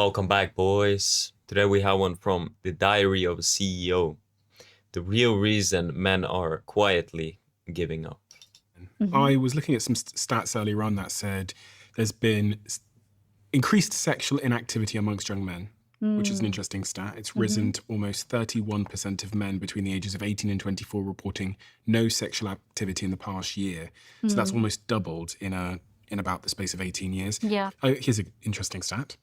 Welcome back, boys. Today we have one from The Diary of a CEO. The real reason men are quietly giving up. I was looking at some stats earlier on that said there's been increased sexual inactivity amongst young men, which is an interesting stat. It's risen to almost 31% of men between the ages of 18 and 24 reporting no sexual activity in the past year. So that's almost doubled in about the space of 18 years. Yeah. Here's an interesting stat.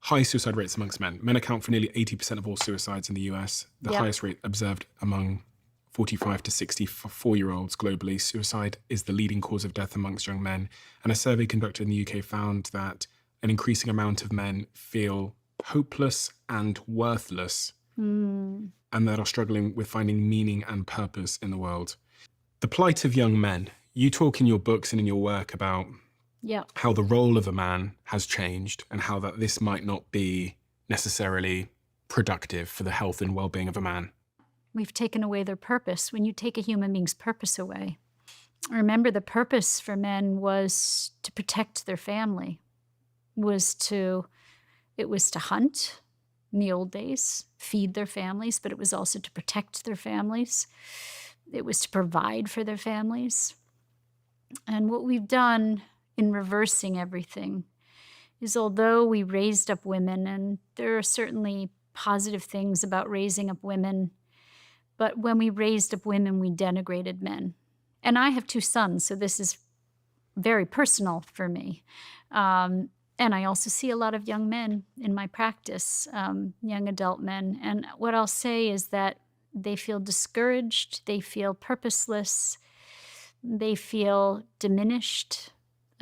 High suicide rates amongst men. Men account for nearly 80% of all suicides in the US. The highest rate observed among 45 to 64-year-olds globally. Suicide is the leading cause of death amongst young men. And a survey conducted in the UK found that an increasing amount of men feel hopeless and worthless and that are struggling with finding meaning and purpose in the world. The plight of young men. You talk in your books and in your work about how the role of a man has changed and how that this might not be necessarily productive for the health and well-being of a man. We've taken away their purpose. When you take a human being's purpose away, remember the purpose for men was to protect their family, it was to hunt in the old days, feed their families, but it was also to protect their families. It was to provide for their families. And what we've done in reversing everything is, although we raised up women, and there are certainly positive things about raising up women, but when we raised up women, we denigrated men. And I have 2 sons, so this is very personal for me. And I also see a lot of young men in my practice, young adult men. And what I'll say is that they feel discouraged, they feel purposeless, they feel diminished.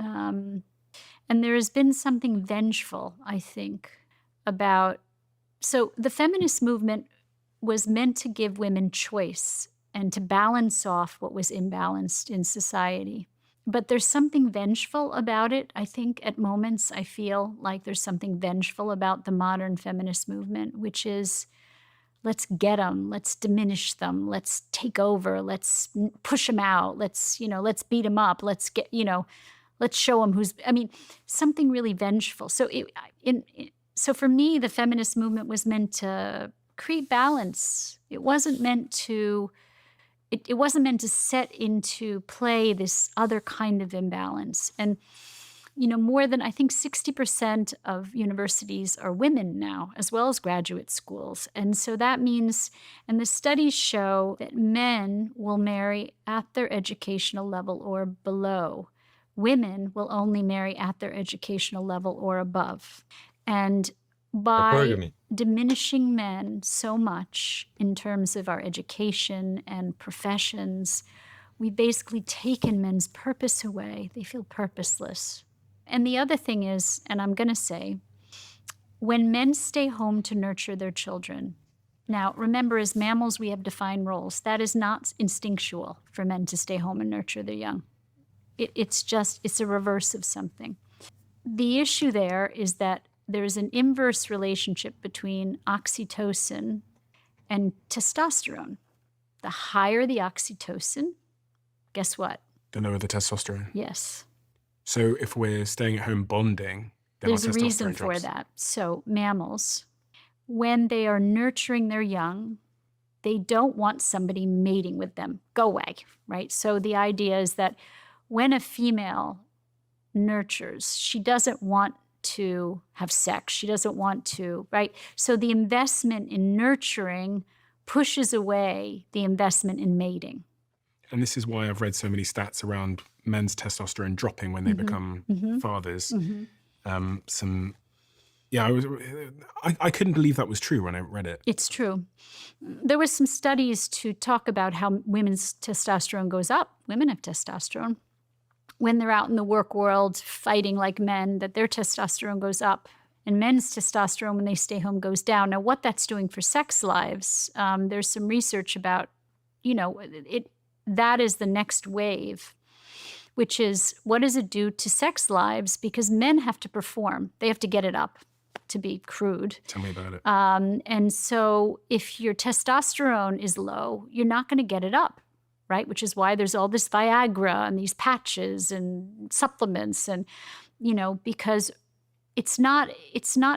And there has been something vengeful, I think, about... So the feminist movement was meant to give women choice and to balance off what was imbalanced in society. But there's something vengeful about it. I think at moments I feel like there's something vengeful about the modern feminist movement, which is, let's get them, let's diminish them, let's take over, let's push them out, let's beat them up, let's show them who's, something really vengeful. So so for me, the feminist movement was meant to create balance. It wasn't meant to set into play this other kind of imbalance. And more than, I think, 60% of universities are women now, as well as graduate schools. And so that means, and the studies show that men will marry at their educational level or below. Women will only marry at their educational level or above. And by diminishing men so much in terms of our education and professions, we've basically taken men's purpose away. They feel purposeless. And the other thing is, and I'm going to say, when men stay home to nurture their children, now remember, as mammals, we have defined roles. That is not instinctual for men to stay home and nurture their young. It's a reverse of something. The issue there is that there's an inverse relationship between oxytocin and testosterone. The higher the oxytocin, guess what? The lower the testosterone. Yes. So if we're staying at home bonding, then there's our a testosterone reason for drops. that. So mammals, when they are nurturing their young, they don't want somebody mating with them. Go away, right? So the idea is that when a female nurtures, she doesn't want to have sex. She doesn't want to, right? So the investment in nurturing pushes away the investment in mating. And this is why I've read so many stats around men's testosterone dropping when they become fathers. I couldn't believe that was true when I read it. It's true. There was some studies to talk about how women's testosterone goes up. Women have testosterone. When they're out in the work world fighting like men, that their testosterone goes up. And men's testosterone, when they stay home, goes down. Now, what that's doing for sex lives, there's some research about, that is the next wave, which is, what does it do to sex lives? Because men have to perform. They have to get it up, to be crude. Tell me about it. And so if your testosterone is low, you're not going to get it up, right? Which is why there's all this Viagra and these patches and supplements and, because It's not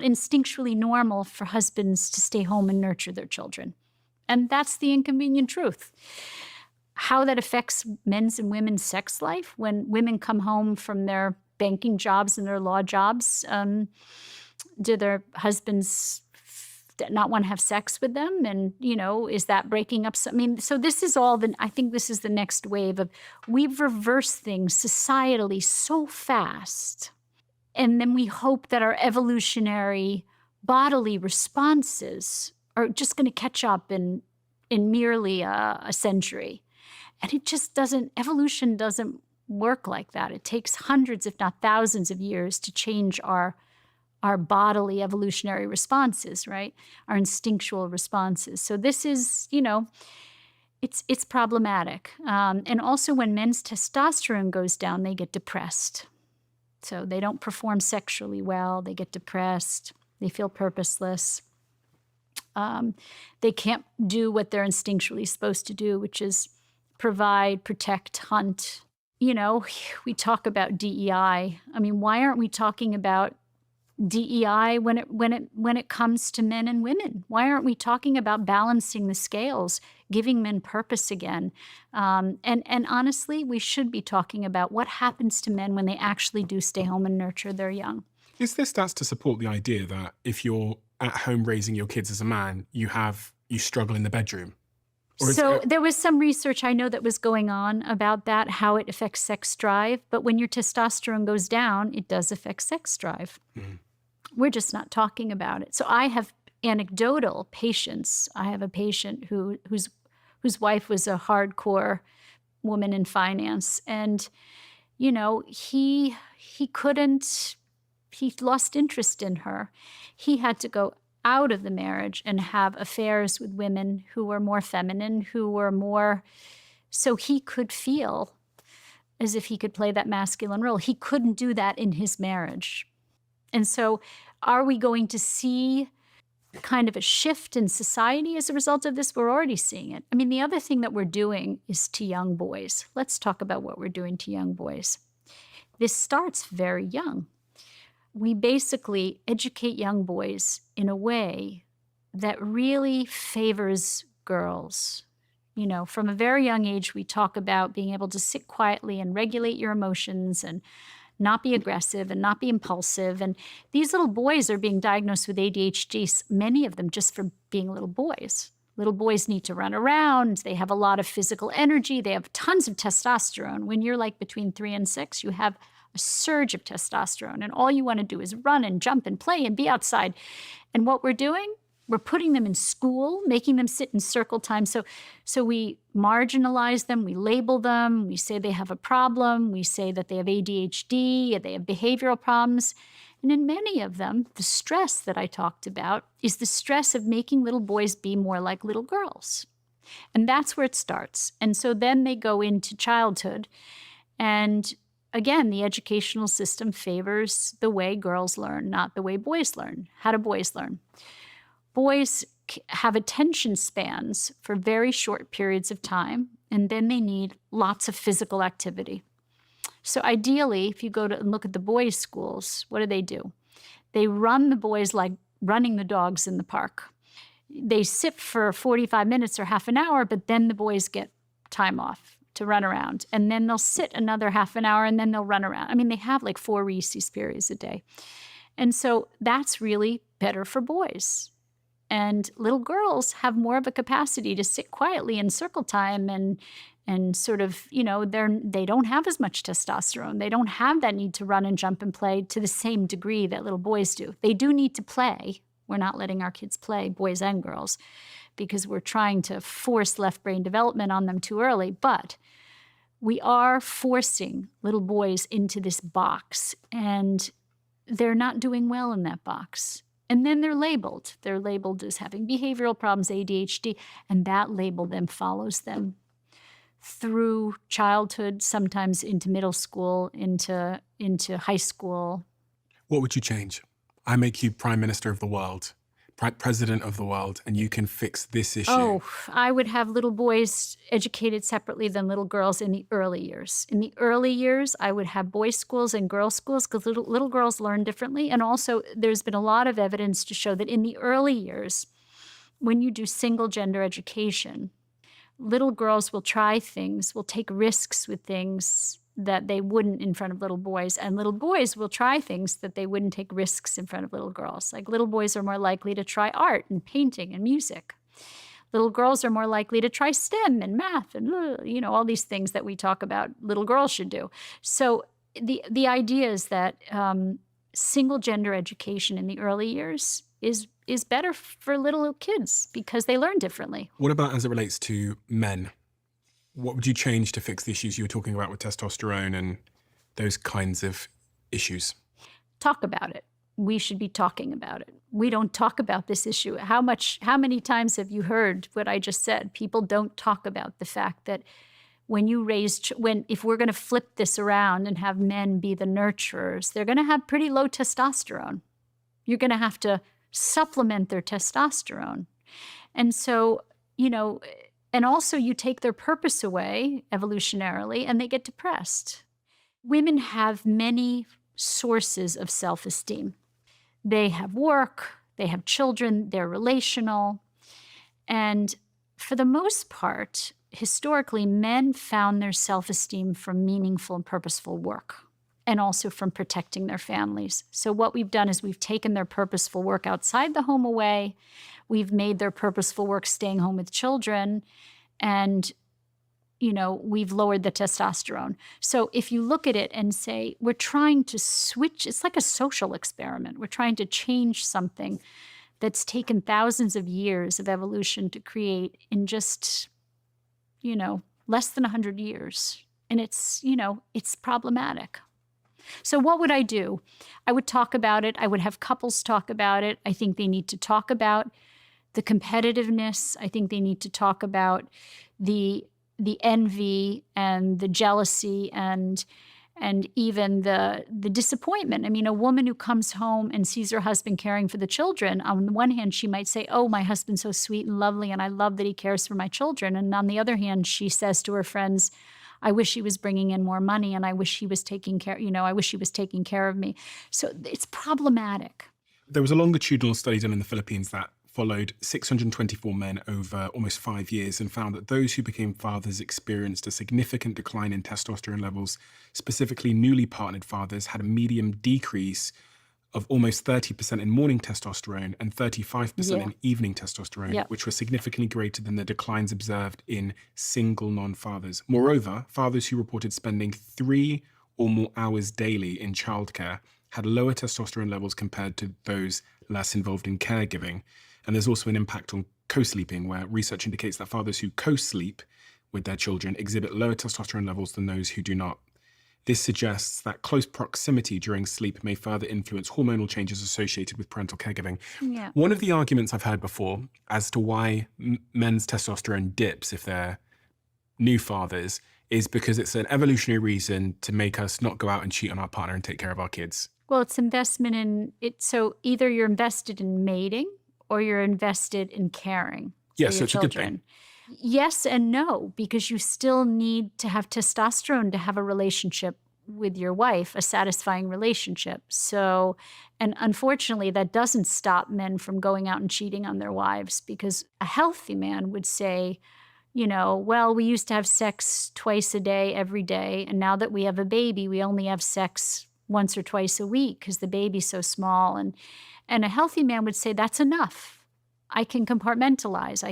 instinctually normal for husbands to stay home and nurture their children. And that's the inconvenient truth. How that affects men's and women's sex life when women come home from their banking jobs and their law jobs, do their husbands not want to have sex with them? And, is that breaking up? So this is all I think this is the next wave of, we've reversed things societally so fast. And then we hope that our evolutionary bodily responses are just going to catch up in merely a century. And it just doesn't, evolution doesn't work like that. It takes hundreds, if not thousands of years to change our bodily evolutionary responses, right? Our instinctual responses. So this is, it's problematic. And also when men's testosterone goes down, they get depressed. So they don't perform sexually well, they get depressed, they feel purposeless. They can't do what they're instinctually supposed to do, which is provide, protect, hunt. We talk about DEI. I mean, why aren't we talking about DEI when it comes to men and women? Why aren't we talking about balancing the scales, giving men purpose again? And honestly, we should be talking about what happens to men when they actually do stay home and nurture their young. Is there stats to support the idea that if you're at home raising your kids as a man, you struggle in the bedroom? So there was some research I know that was going on about that, how it affects sex drive. But when your testosterone goes down, it does affect sex drive. Mm. We're just not talking about it. So I have anecdotal patients. I have a patient whose wife was a hardcore woman in finance. And, he lost interest in her. He had to go out of the marriage and have affairs with women who were more feminine, who were more, so he could feel as if he could play that masculine role. He couldn't do that in his marriage. And so are we going to see kind of a shift in society as a result of this? We're already seeing it. I mean, the other thing that we're doing is to young boys. Let's talk about what we're doing to young boys. This starts very young. We basically educate young boys in a way that really favors girls. From a very young age, we talk about being able to sit quietly and regulate your emotions and not be aggressive and not be impulsive. And these little boys are being diagnosed with ADHD, many of them just for being little boys. Little boys need to run around. They have a lot of physical energy. They have tons of testosterone. When you're like between 3 and 6, you have a surge of testosterone, and all you want to do is run and jump and play and be outside. And what we're doing, we're putting them in school, making them sit in circle time. So we marginalize them, we label them, we say they have a problem, we say that they have ADHD, they have behavioral problems. And in many of them, the stress that I talked about is the stress of making little boys be more like little girls. And that's where it starts. And so then they go into childhood, and again, the educational system favors the way girls learn, not the way boys learn. How do boys learn? Boys have attention spans for very short periods of time, and then they need lots of physical activity. So ideally, if you go to and look at the boys' schools, what do? They run the boys like running the dogs in the park. They sit for 45 minutes or half an hour, but then the boys get time off to run around. And then they'll sit another half an hour and then they'll run around. I mean, they have like 4 recess periods a day. And so that's really better for boys. And little girls have more of a capacity to sit quietly in circle time and sort of, they don't have as much testosterone. They don't have that need to run and jump and play to the same degree that little boys do. They do need to play. We're not letting our kids play, boys and girls, because we're trying to force left brain development on them too early. But we are forcing little boys into this box, and they're not doing well in that box. And then they're labeled. They're labeled as having behavioral problems, ADHD, and that label then follows them through childhood, sometimes into middle school, into high school. What would you change? I make you Prime Minister of the world. president of the world and you can fix this issue. Oh, I would have little boys educated separately than little girls in the early years. In the early years, I would have boys' schools and girls' schools because little girls learn differently. And also, there's been a lot of evidence to show that in the early years, when you do single gender education, little girls will try things, will take risks with things that they wouldn't in front of little boys. And little boys will try things that they wouldn't take risks in front of little girls. Like little boys are more likely to try art and painting and music. Little girls are more likely to try STEM and math and, all these things that we talk about little girls should do. So the idea is that single gender education in the early years is better for little kids because they learn differently. What about as it relates to men? What would you change to fix the issues you were talking about with testosterone and those kinds of issues? Talk about it. We should be talking about it. We don't talk about this issue. How many times have you heard what I just said? People don't talk about the fact that if we're going to flip this around and have men be the nurturers, they're going to have pretty low testosterone. You're going to have to supplement their testosterone. And so, and also you take their purpose away evolutionarily and they get depressed. Women have many sources of self-esteem. They have work, they have children, they're relational. And for the most part, historically, men found their self-esteem from meaningful and purposeful work and also from protecting their families. So what we've done is we've taken their purposeful work outside the home away. We've made their purposeful work staying home with children. And, we've lowered the testosterone. So if you look at it and say, we're trying to switch, it's like a social experiment. We're trying to change something that's taken thousands of years of evolution to create in just, less than 100 years. And it's problematic. So what would I do? I would talk about it. I would have couples talk about it. I think they need to talk about the competitiveness. I think they need to talk about the envy and the jealousy and even the disappointment. I mean, a woman who comes home and sees her husband caring for the children, on the one hand, she might say, oh, my husband's so sweet and lovely, and I love that he cares for my children. And on the other hand, she says to her friends, I wish he was bringing in more money, and I wish he was taking care, I wish he was taking care of me. So it's problematic. There was a longitudinal study done in the Philippines that followed 624 men over almost 5 years and found that those who became fathers experienced a significant decline in testosterone levels. Specifically, newly partnered fathers had a median decrease of almost 30% in morning testosterone and 35% in evening testosterone, which was significantly greater than the declines observed in single non-fathers. Moreover, fathers who reported spending 3 or more hours daily in childcare had lower testosterone levels compared to those less involved in caregiving. And there's also an impact on co-sleeping, where research indicates that fathers who co-sleep with their children exhibit lower testosterone levels than those who do not. This suggests that close proximity during sleep may further influence hormonal changes associated with parental caregiving. Yeah. One of the arguments I've heard before as to why men's testosterone dips if they're new fathers is because it's an evolutionary reason to make us not go out and cheat on our partner and take care of our kids. Well, it's investment in it. So either you're invested in mating or you're invested in caring for so your it's children. a good thing. Yes and no, because you still need to have testosterone to have a relationship with your wife, a satisfying relationship. So, and unfortunately, that doesn't stop men from going out and cheating on their wives, because a healthy man would say, well, we used to have sex twice a day, every day. And now that we have a baby, we only have sex once or twice a week because the baby's so small. And a healthy man would say, that's enough. I can compartmentalize.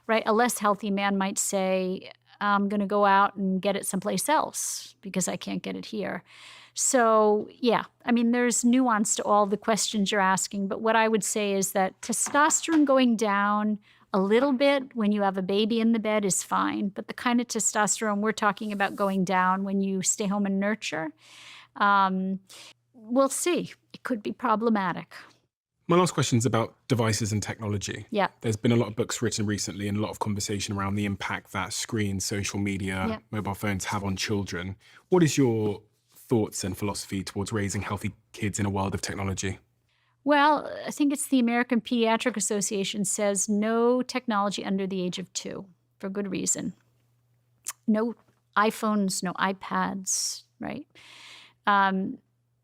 Right? A less healthy man might say, I'm going to go out and get it someplace else because I can't get it here. So, yeah, there's nuance to all the questions you're asking. But what I would say is that testosterone going down a little bit when you have a baby in the bed is fine. But the kind of testosterone we're talking about going down when you stay home and nurture, we'll see. It could be problematic. My last question is about devices and technology. Yeah. There's been a lot of books written recently and a lot of conversation around the impact that screens, social media, mobile phones have on children. What is your thoughts and philosophy towards raising healthy kids in a world of technology? Well, I think it's the American Pediatric Association says no technology under the age of 2 for good reason. No iPhones, no iPads, right?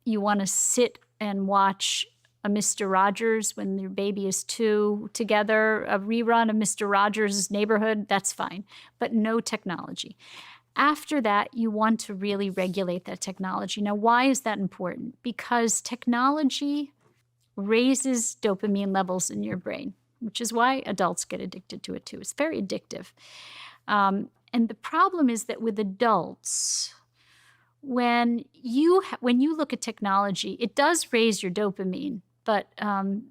You want to sit and watch a Mr. Rogers when your baby is 2 together, a rerun of Mr. Rogers' Neighborhood, that's fine, but no technology. After that, you want to really regulate that technology. Now, why is that important? Because technology raises dopamine levels in your brain, which is why adults get addicted to it too. It's very addictive. And the problem is that with adults, when you look at technology, it does raise your dopamine, but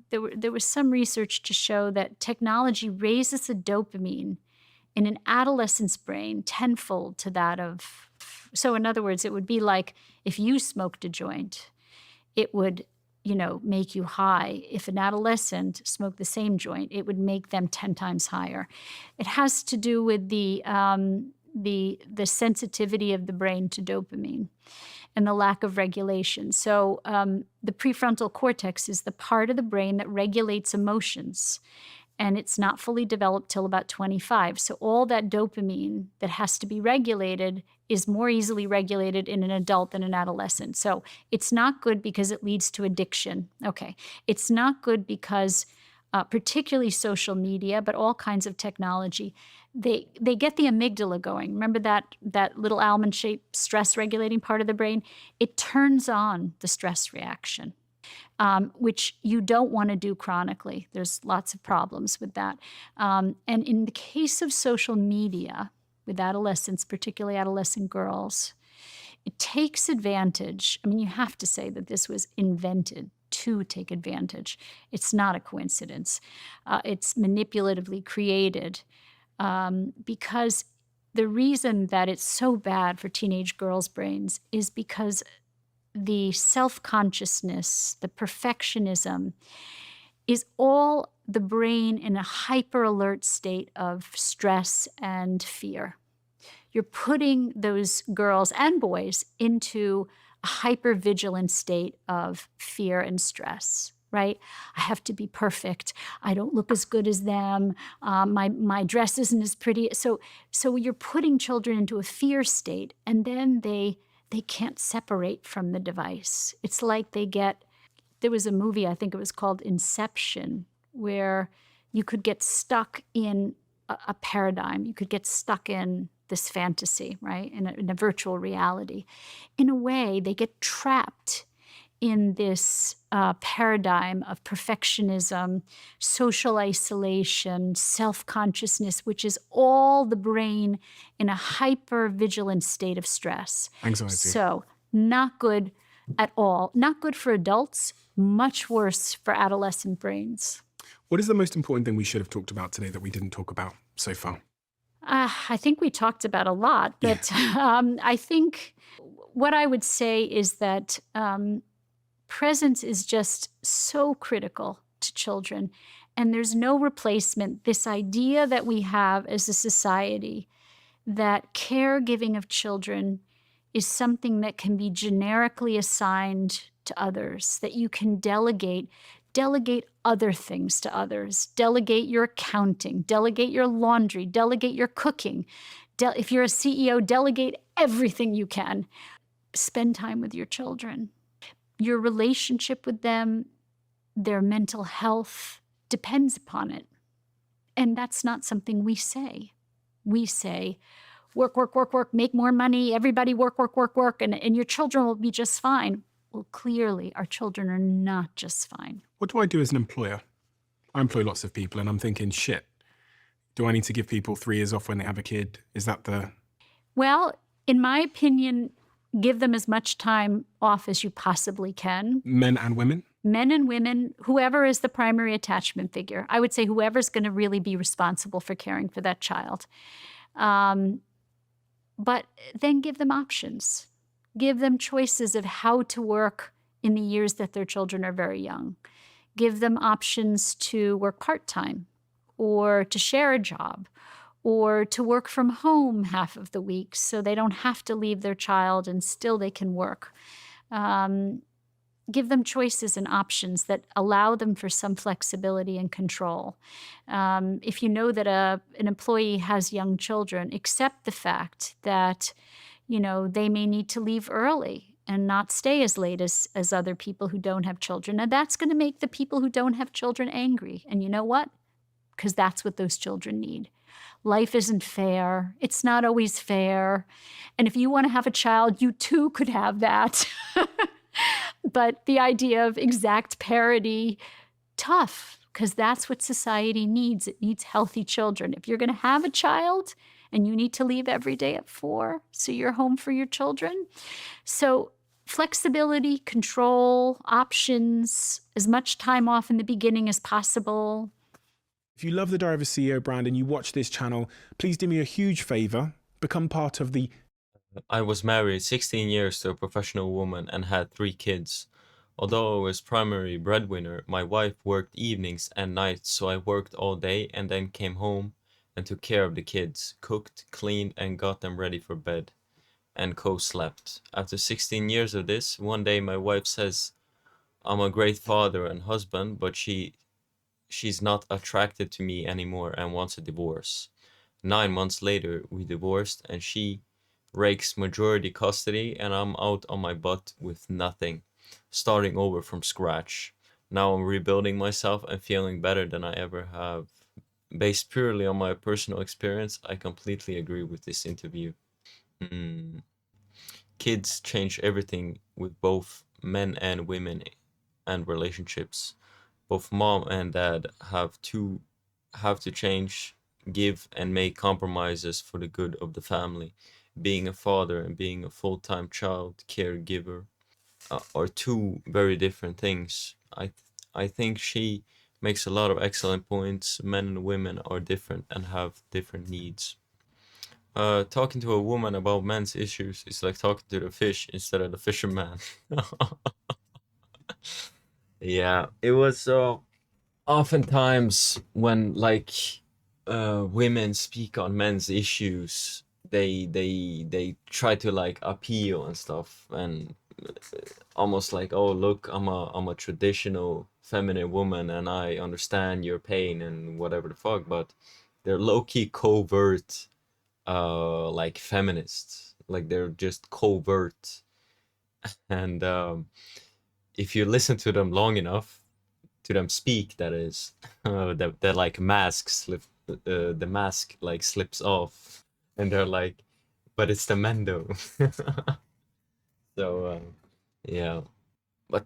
there was some research to show that technology raises the dopamine in an adolescent's brain tenfold to that of. So in other words, it would be like if you smoked a joint, it would make you high. If an adolescent smoked the same joint, it would make them 10 times higher. It has to do with the sensitivity of the brain to dopamine and the lack of regulation. So the prefrontal cortex is the part of the brain that regulates emotions, and it's not fully developed till about 25. So all that dopamine that has to be regulated is more easily regulated in an adult than an adolescent. So it's not good because it leads to addiction. Okay. It's not good because particularly social media, but all kinds of technology, they get the amygdala going. Remember that little almond-shaped stress-regulating part of the brain? It turns on the stress reaction, which you don't want to do chronically. There's lots of problems with that. And in the case of social media, with adolescents, particularly adolescent girls, it takes advantage. I mean, you have to say that this was invented to take advantage. It's not a coincidence. It's manipulatively created because the reason that it's so bad for teenage girls' brains is because the self-consciousness, the perfectionism, is all the brain in a hyper-alert state of stress and fear. You're putting those girls and boys into a hyper-vigilant state of fear and stress, right? I have to be perfect. I don't look as good as them. My dress isn't as pretty. So you're putting children into a fear state, and then they can't separate from the device. It's like there was a movie, I think it was called Inception, where you could get stuck in a paradigm. You could get stuck in this fantasy, right, in a virtual reality. In a way, they get trapped in this paradigm of perfectionism, social isolation, self-consciousness, which is all the brain in a hyper-vigilant state of stress. Anxiety. So not good at all. Not good for adults, much worse for adolescent brains. What is the most important thing we should have talked about today that we didn't talk about so far? I think we talked about a lot, but I think what I would say is that presence is just so critical to children, and there's no replacement. This idea that we have as a society that caregiving of children is something that can be generically assigned to others, that you can delegate other things to others, delegate your accounting, delegate your laundry, delegate your cooking. If you're a CEO, delegate everything you can. Spend time with your children. Your relationship with them, their mental health depends upon it. And that's not something we say. We say, work, work, work, work, make more money, everybody work, work, work, work, and your children will be just fine. Well, clearly, our children are not just fine. What do I do as an employer? I employ lots of people, and I'm thinking, shit, do I need to give people 3 years off when they have a kid? Is that the... Well, in my opinion, give them as much time off as you possibly can. Men and women? Men and women, whoever is the primary attachment figure. I would say whoever's going to really be responsible for caring for that child. But then give them options. Give them choices of how to work in the years that their children are very young. Give them options to work part-time or to share a job or to work from home half of the week so they don't have to leave their child and still they can work. give them choices and options that allow them for some flexibility and control. If you know that an employee has young children, accept the fact that, they may need to leave early and not stay as late as other people who don't have children. And that's going to make the people who don't have children angry. And you know what? Because that's what those children need. Life isn't fair. It's not always fair. And if you want to have a child, you too could have that. But the idea of exact parity, tough, because that's what society needs. It needs healthy children. If you're going to have a child and you need to leave every day at 4, so you're home for your children. So flexibility, control, options, as much time off in the beginning as possible. If you love the Diary of a CEO brand and you watch this channel, please do me a huge favor. Become part of the... I was married 16 years to a professional woman and had 3 kids. Although I was primary breadwinner, my wife worked evenings and nights, so I worked all day and then came home and took care of the kids, cooked, cleaned, and got them ready for bed, and co-slept. After 16 years of this, one day my wife says, I'm a great father and husband, but she's not attracted to me anymore and wants a divorce. 9 months later, we divorced and she rakes majority custody and I'm out on my butt with nothing, starting over from scratch. Now I'm rebuilding myself and feeling better than I ever have. Based purely on my personal experience, I completely agree with this interview. Kids change everything with both men and women and relationships. Both mom and dad have to change, give and make compromises for the good of the family. Being a father and being a full-time child caregiver are 2 very different things. I think she makes a lot of excellent points. Men and women are different and have different needs. Talking to a woman about men's issues is like talking to the fish instead of the fisherman. Yeah, it was oftentimes when women speak on men's issues, they try to like appeal and stuff, and almost like, oh look, I'm a traditional feminine woman and I understand your pain and whatever the fuck, but they're low-key covert like feminists, like they're just covert. And if you listen to them long enough, to them speak, that is, that like mask slip, the mask like slips off, and they're like, but it's the men though. So yeah, but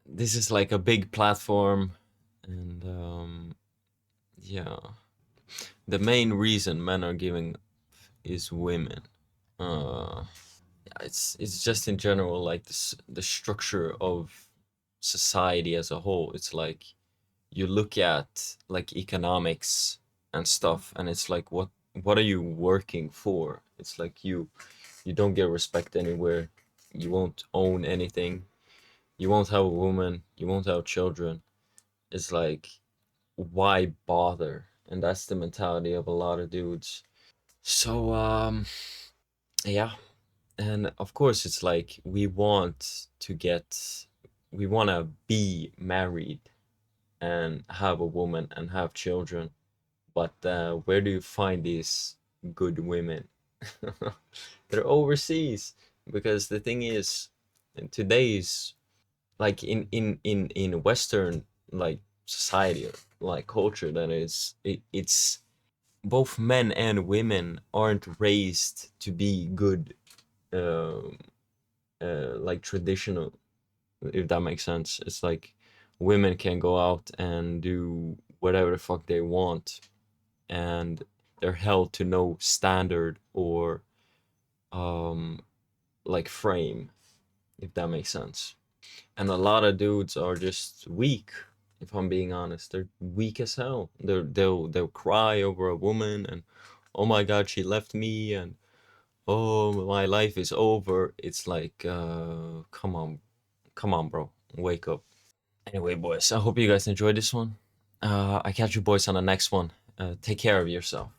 this is like a big platform, and yeah, the main reason men are giving is women. uh it's just in general like this, the structure of society as a whole. It's like you look at like economics and stuff, and it's like, what are you working for? It's like you don't get respect anywhere, you won't own anything, you won't have a woman, you won't have children. It's like, why bother? And that's the mentality of a lot of dudes. So yeah, and of course it's like we want to be married and have a woman and have children, but where do you find these good women? They're overseas, because the thing is, in today's, like in Western like society, like culture, that is, it's both men and women aren't raised to be good, um like traditional, if that makes sense. It's like women can go out and do whatever the fuck they want, and they're held to no standard or um like frame, if that makes sense. And a lot of dudes are just weak, if I'm being honest. They're weak as hell. They'll cry over a woman and, oh my god, she left me, and oh, my life is over. It's like, come on, bro, wake up. Anyway, boys, I hope you guys enjoyed this one. I catch you boys on the next one. Take care of yourself.